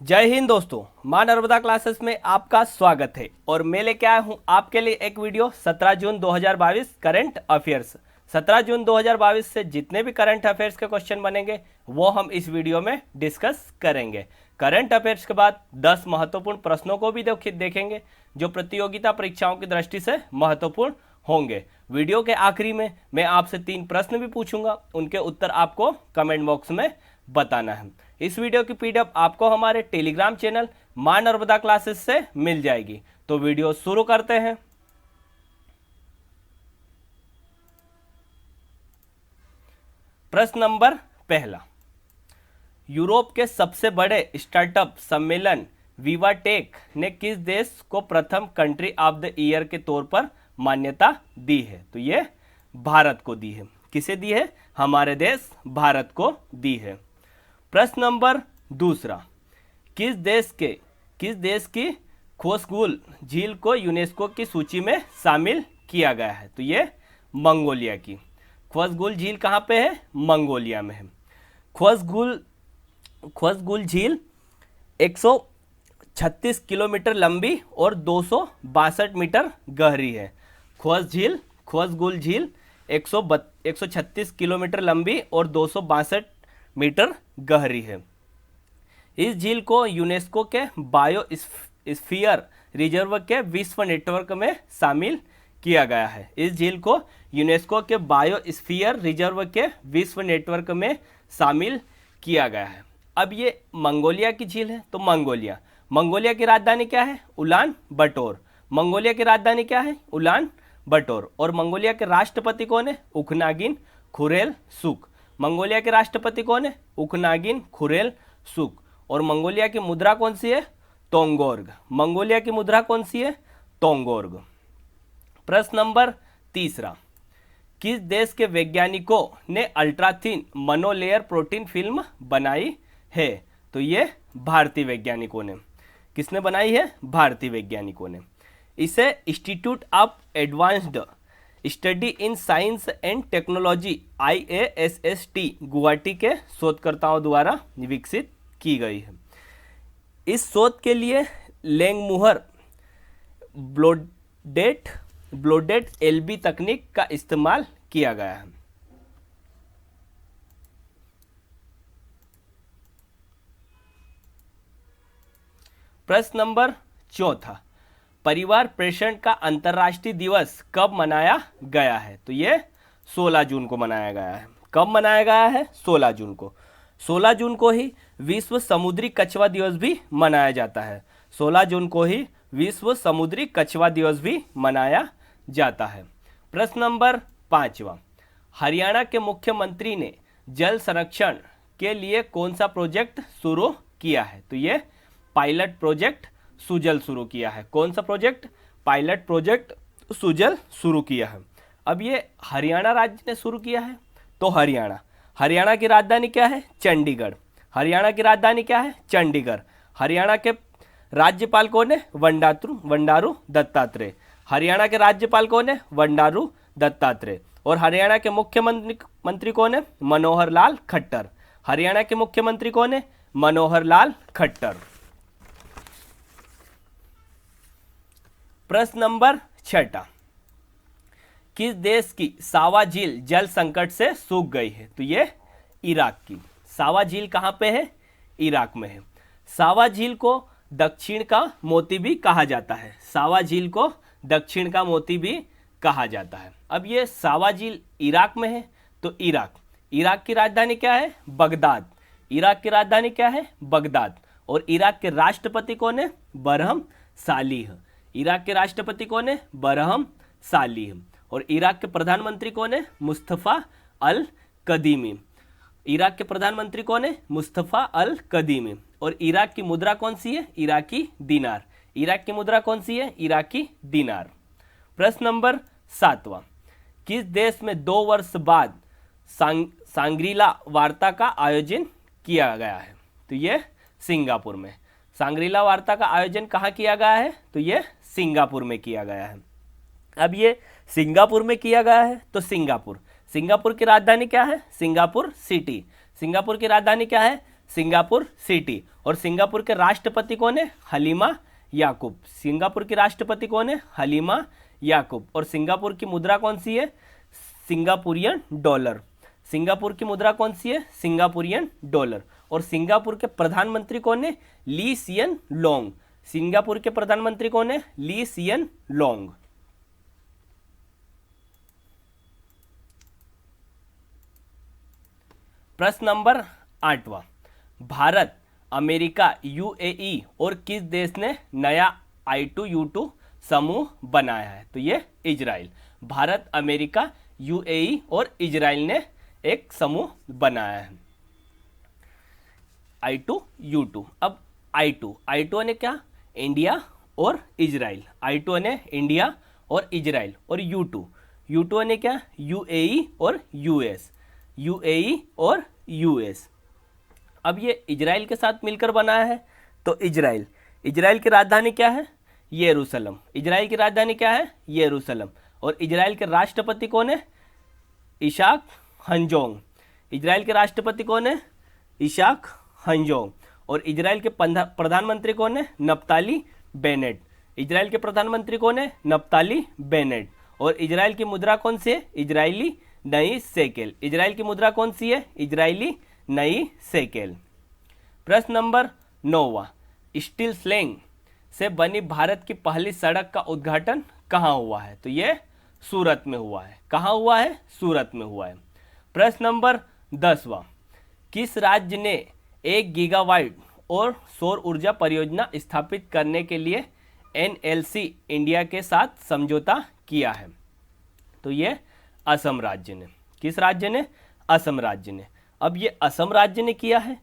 जय हिंद दोस्तों, मां नर्मदा क्लासेस में आपका स्वागत है। और मैं लेके आया हूं आपके लिए एक वीडियो 17 जून 2022 करंट अफेयर्स। 17 जून 2022 से जितने भी करंट अफेयर्स के क्वेश्चन बनेंगे वो हम इस वीडियो में डिस्कस करेंगे। करंट अफेयर्स के बाद 10 महत्वपूर्ण प्रश्नों को भी देखेंगे जो प्रतियोगिता परीक्षाओं की दृष्टि से महत्वपूर्ण होंगे। वीडियो के आखिरी में मैं आपसे 3 प्रश्न भी पूछूंगा, उनके उत्तर आपको कमेंट बॉक्स में बताना है। इस वीडियो की पीडीएफ आपको हमारे टेलीग्राम चैनल मां नर्मदा क्लासेस से मिल जाएगी। तो वीडियो शुरू करते हैं। प्रश्न नंबर पहला, यूरोप के सबसे बड़े स्टार्टअप सम्मेलन विवाटेक ने किस देश को प्रथम कंट्री ऑफ द ईयर के तौर पर मान्यता दी है? तो ये भारत को दी है। किसे दी है? हमारे देश भारत को दी है। प्रश्न नंबर दूसरा, किस देश की खोसगुल झील को यूनेस्को की सूची में शामिल किया गया है? तो ये मंगोलिया की। खोसगुल झील कहाँ पे है? मंगोलिया में है। खोसगुल झील 136 किलोमीटर लंबी और 262 मीटर गहरी है। खोसगुल झील 136 किलोमीटर लंबी और 262 मीटर गहरी है। इस झील को यूनेस्को के बायोस्फीयर रिजर्व के विश्व नेटवर्क में शामिल किया गया है। इस झील को यूनेस्को के बायोस्फीयर रिजर्व के विश्व नेटवर्क में शामिल किया गया है। अब ये मंगोलिया की झील है, तो मंगोलिया की राजधानी क्या है? उलान बटोर। मंगोलिया की राजधानी क्या है? उलान बटोर। और मंगोलिया के राष्ट्रपति कौन है? उखनागिन खुरेलसुख। मंगोलिया के राष्ट्रपति कौन है? उखनागिन खुरेलसुख। और मंगोलिया की मुद्रा कौन सी है? तोंगोर्ग। मंगोलिया की मुद्रा कौन सी है? तोंगोर्ग। प्रश्न नंबर तीसरा, किस देश के वैज्ञानिकों ने अल्ट्राथिन मोनोलेयर प्रोटीन फिल्म बनाई है? तो ये भारतीय वैज्ञानिकों ने। किसने बनाई है? भारतीय वैज्ञानिकों ने। इसे institute of advanced study in science and technology IASST Guwahati के शोधकर्ताओं द्वारा विकसित की गई है। इस शोध के लिए लैंगमुहर ब्लोडेड LB तकनीक का इस्तेमाल किया गया है। प्रश्न नंबर चौथा, परिवार प्रेषण का अंतर्राष्ट्रीय दिवस कब मनाया गया है? तो ये 16 जून को मनाया गया है। कब मनाया गया है? 16 जून को। 16 जून को ही विश्व समुद्री कछुआ दिवस भी मनाया जाता है। 16 जून को ही विश्व समुद्री कछुआ दिवस भी मनाया जाता है। प्रश्न नंबर 5वां, हरियाणा के मुख्यमंत्री ने जल संरक्षण के लिए कौन सा प्रोजेक्ट शुरू किया है? तो ये पायलट प्रोजेक्ट सुजल शुरू किया है। कौन सा प्रोजेक्ट? पायलट प्रोजेक्ट सुजल शुरू किया है। अब ये हरियाणा राज्य ने शुरू किया है, तो हरियाणा की राजधानी क्या है? चंडीगढ़। हरियाणा की राजधानी क्या है? चंडीगढ़। हरियाणा के राज्यपाल कौन है? बंडारू दत्तात्रेय। हरियाणा के राज्यपाल कौन है? बंडारू दत्तात्रेय। और हरियाणा के मुख्यमंत्री कौन है? मनोहर लाल खट्टर। हरियाणा के मुख्यमंत्री कौन है? मनोहर लाल खट्टर। प्रश्न नंबर 6, किस देश की सावा झील जल संकट से सूख गई है? तो ये इराक की। सावा झील कहाँ पे है? इराक में है। सावा झील को दक्षिण का मोती भी कहा जाता है। सावा झील को दक्षिण का मोती भी कहा जाता है। अब ये सावा झील इराक में है, तो इराक की राजधानी क्या है? बगदाद। इराक की राजधानी क्या है? बगदाद। और इराक के राष्ट्रपति कौन है? बरहम सालीह। इराक के राष्ट्रपति कौन है? बरहम सालीह। और इराक के प्रधानमंत्री कौन है? मुस्तफ़ा अल कदीमी। इराक के प्रधानमंत्री कौन है? मुस्तफ़ा अल कदीमी। और इराक की मुद्रा कौन सी है? इराकी दीनार। इराक की मुद्रा कौन सी है? इराकी दीनार। प्रश्न नंबर 7वां, किस देश में 2 वर्ष बाद सांग्रीला वार्ता का आयोजन किया गया है? तो ये सिंगापुर में। सांग्रीला वार्ता का आयोजन कहाँ किया गया है? तो ये सिंगापुर में किया गया है। अब ये सिंगापुर में किया गया है, तो सिंगापुर की राजधानी क्या है? Singapore city. सिंगापुर की राजधानी क्या है? Singapore city. और सिंगापुर के राष्ट्रपति कौन है? हलीमा याकूब। सिंगापुर की राष्ट्रपति कौन है? हलीमा याकूब। और सिंगापुर की मुद्रा कौन सी है? Singaporean dollar. सिंगापुर की मुद्रा कौन सी है? Singaporean dollar. और सिंगापुर के प्रधानमंत्री कौन है? ली सियन लोंग। सिंगापुर के प्रधानमंत्री कौन है? ली सियन लोंग। प्रश्न नंबर 8वां, भारत, अमेरिका, यूएई और किस देश ने नया I2U2 समूह बनाया है? तो ये इजराइल। भारत, अमेरिका, यूएई और इजराइल ने एक समूह बनाया है I2U2। अब I2 ने क्या? इंडिया और इजराइल। I2 ने इंडिया और इजराइल। और U2 ने क्या? यूएई और यूएस। यूएई और यूएस। अब ये इजराइल के साथ मिलकर बनाया है। तो इजराइल की राजधानी क्या है? यरूशलेम। इजराइल की राजधानी क्या है? यरूशलेम। और इजराइल के राष्ट्रपति कौन है? इशाक हंजोंग। इजराइल के राष्ट्रपति कौन है? इशाक हंजोंग। और इजराइल के प्रधानमंत्री कौन है? नप्ताली बेनेट। इजराइल के प्रधानमंत्री कौन है? नप्ताली बेनेट। और इजराइल की मुद्रा कौन सी है? इजरायली नई सेकेल। इजराइल की मुद्रा कौन सी है? इजरायली नई सेकेल। प्रश्न नंबर 9वां, स्टील स्लैंग से बनी भारत की पहली सड़क का उद्घाटन कहाँ हुआ है? तो ये सूरत में हुआ है। कहाँ हुआ है? सूरत में हुआ है। प्रश्न नंबर 10वां, किस राज्य ने 1 गीगावाट और सौर ऊर्जा परियोजना स्थापित करने के लिए NLC इंडिया के साथ समझौता किया है? तो ये असम राज्य ने। किस राज्य ने? असम राज्य ने। अब ये असम राज्य ने किया है।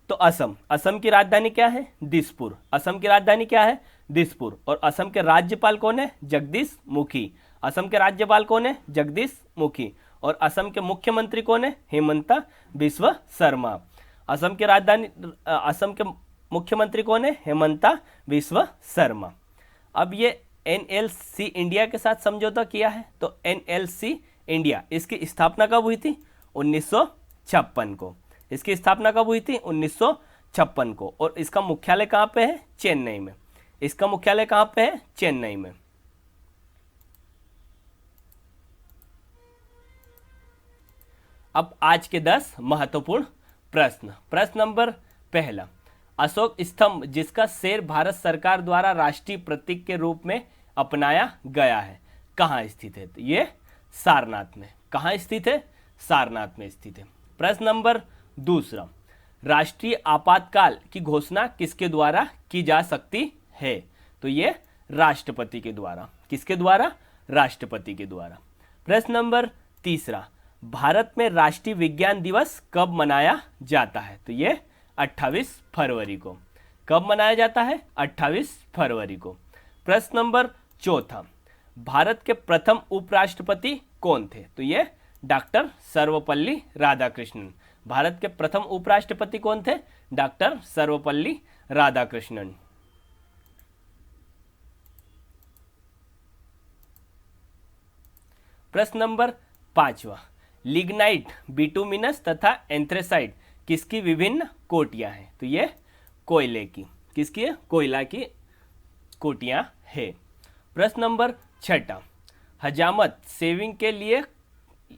तो असम की राजधानी क्या है? दिसपुर। असम की राजधानी क्या है? दिसपुर। और असम के राज्यपाल कौन है? जगदीश मुखी। असम के राज्यपाल कौन है? जगदीश मुखी। और असम के मुख्यमंत्री कौन है? हेमंता बिस्वा शर्मा। असम के मुख्यमंत्री कौन है? हेमंता बिस्वा शर्मा। अब ये NLC इंडिया के साथ समझौता किया है। तो NLC इंडिया, इसकी स्थापना कब हुई थी? 1956 को। इसकी स्थापना कब हुई थी? 1956 को। और इसका मुख्यालय कहाँ पे है? चेन्नई में। इसका मुख्यालय कहाँ पे है? चेन्नई में। अब आज के 10 महत्वपूर्ण प्रश्न। प्रश्न नंबर 1, अशोक स्तंभ जिसका शेर भारत सरकार द्वारा राष्ट्रीय प्रतीक के रूप में अपनाया गया है, कहाँ स्थित है? तो ये सारनाथ में। कहाँ स्थित है? सारनाथ में स्थित है। प्रश्न नंबर 2, राष्ट्रीय आपातकाल की घोषणा किसके द्वारा की जा सकती है? तो ये राष्ट्रपति के द्वारा। किसके द्वारा? राष्ट्रपति के द्वारा। प्रश्न नंबर 3, भारत में राष्ट्रीय विज्ञान दिवस कब मनाया जाता है? तो ये 28 फरवरी को। कब मनाया जाता है? 28 फरवरी को। प्रश्न नंबर 4, भारत के प्रथम उपराष्ट्रपति कौन थे? तो ये डॉक्टर सर्वपल्ली राधाकृष्णन। भारत के प्रथम उपराष्ट्रपति कौन थे? डॉक्टर सर्वपल्ली राधाकृष्णन। प्रश्न नंबर 5, लिग्नाइट, बिटुमिनस तथा एंथ्रेसाइट किसकी विभिन्न कोटियां हैं? तो ये कोयले की। किसकी है? कोयला की कोटियां है। प्रश्न नंबर 6, हजामत सेविंग के लिए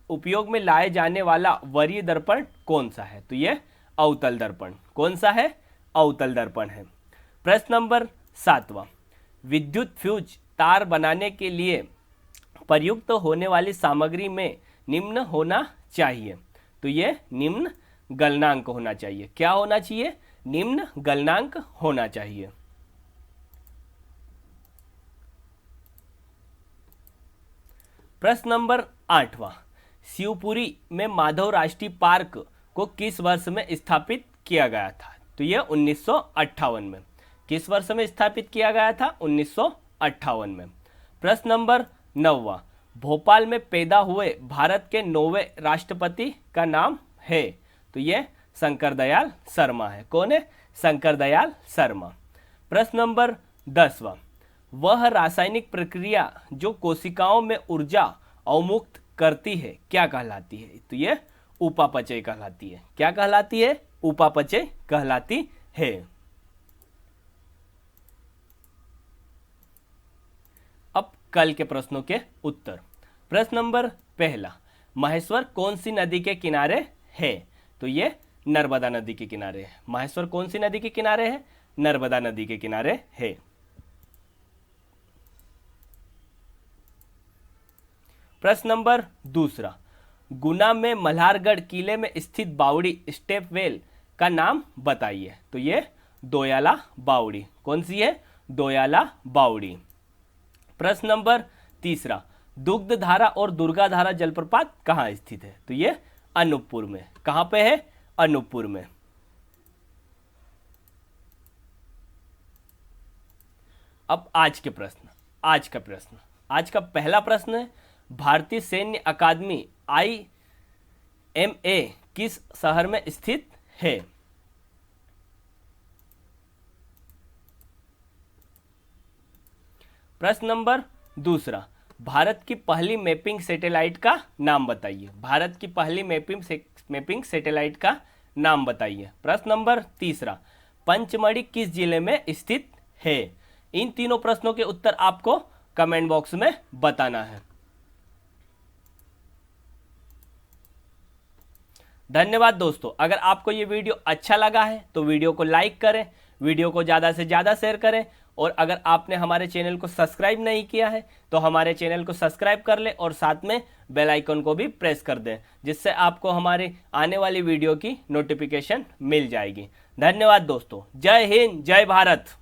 उपयोग में लाए जाने वाला वरीय दर्पण कौन सा है? तो ये अवतल दर्पण। कौन सा है? अवतल दर्पण है। प्रश्न नंबर 7, विद्युत फ्यूज तार बनाने के लिए प्रयुक्त होने वाली सामग्री में निम्न होना चाहिए। तो ये निम्न गलनांक होना चाहिए। क्या होना चाहिए? निम्न गलनांक होना चाहिए। प्रश्न नंबर 8, शिवपुरी में माधव राष्ट्रीय पार्क को किस वर्ष में स्थापित किया गया था? तो यह 1958 में। किस वर्ष में स्थापित किया गया था? 1958 में। प्रश्न नंबर 9, भोपाल में पैदा हुए भारत के 9वें राष्ट्रपति का नाम है? तो यह शंकर दयाल शर्मा है। कौन है? शंकर दयाल शर्मा। प्रश्न नंबर 10, वह रासायनिक प्रक्रिया जो कोशिकाओं में ऊर्जा अवमुक्त करती है क्या कहलाती है? तो यह उपापचय कहलाती है। क्या कहलाती है? उपापचय कहलाती है। अब कल के प्रश्नों के उत्तर। प्रश्न नंबर पहला, महेश्वर कौन सी नदी के किनारे है? तो ये नर्मदा नदी के किनारे है। महेश्वर कौन सी नदी के किनारे है? नर्मदा नदी के किनारे है। प्रश्न नंबर दूसरा, गुना में मल्हारगढ़ किले में स्थित बावड़ी स्टेप वेल का नाम बताइए। तो ये दोयाला बावड़ी। कौन सी है? दोयाला बावड़ी। प्रश्न नंबर तीसरा, दुग्धधारा और दुर्गाधारा जलप्रपात कहाँ स्थित है? तो ये अनूपपुर में। कहाँ पे है? अनूपपुर में। अब आज का प्रश्न। आज का पहला प्रश्न है, भारतीय सैन्य अकादमी IMA किस शहर में स्थित है? प्रश्न नंबर दूसरा, भारत की पहली मैपिंग सैटेलाइट का नाम बताइए। भारत की पहली मैपिंग सैटेलाइट का नाम बताइए। प्रश्न नंबर तीसरा, पंचमढ़ी किस जिले में स्थित है? इन तीनों प्रश्नों के उत्तर आपको कमेंट बॉक्स में बताना है। धन्यवाद दोस्तों। अगर आपको ये वीडियो अच्छा लगा है तो वीडियो को लाइक करें, वीडियो को ज़्यादा से ज़्यादा शेयर करें, और अगर आपने हमारे चैनल को सब्सक्राइब नहीं किया है तो हमारे चैनल को सब्सक्राइब कर लें और साथ में बेल आइकन को भी प्रेस कर दें, जिससे आपको हमारी आने वाली वीडियो की नोटिफिकेशन मिल जाएगी। धन्यवाद दोस्तों। जय हिंद, जय भारत।